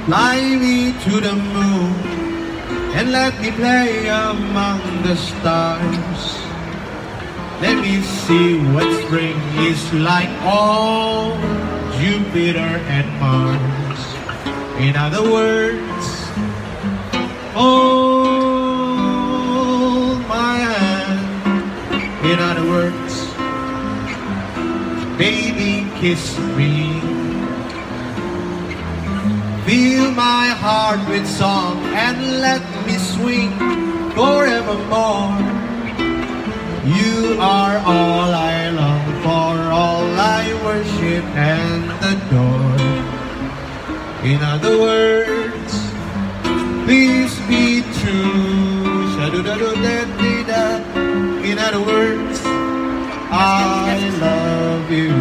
Fly me to the moon and let me play among the stars. Let me see what spring is like on Jupiter and Mars. In other words, hold my hand. In other words, baby, kiss me. Fill my heart with song and let me swing forevermore. You are all I long for, all I worship and adore. In other words, please be true. In other words, I love you.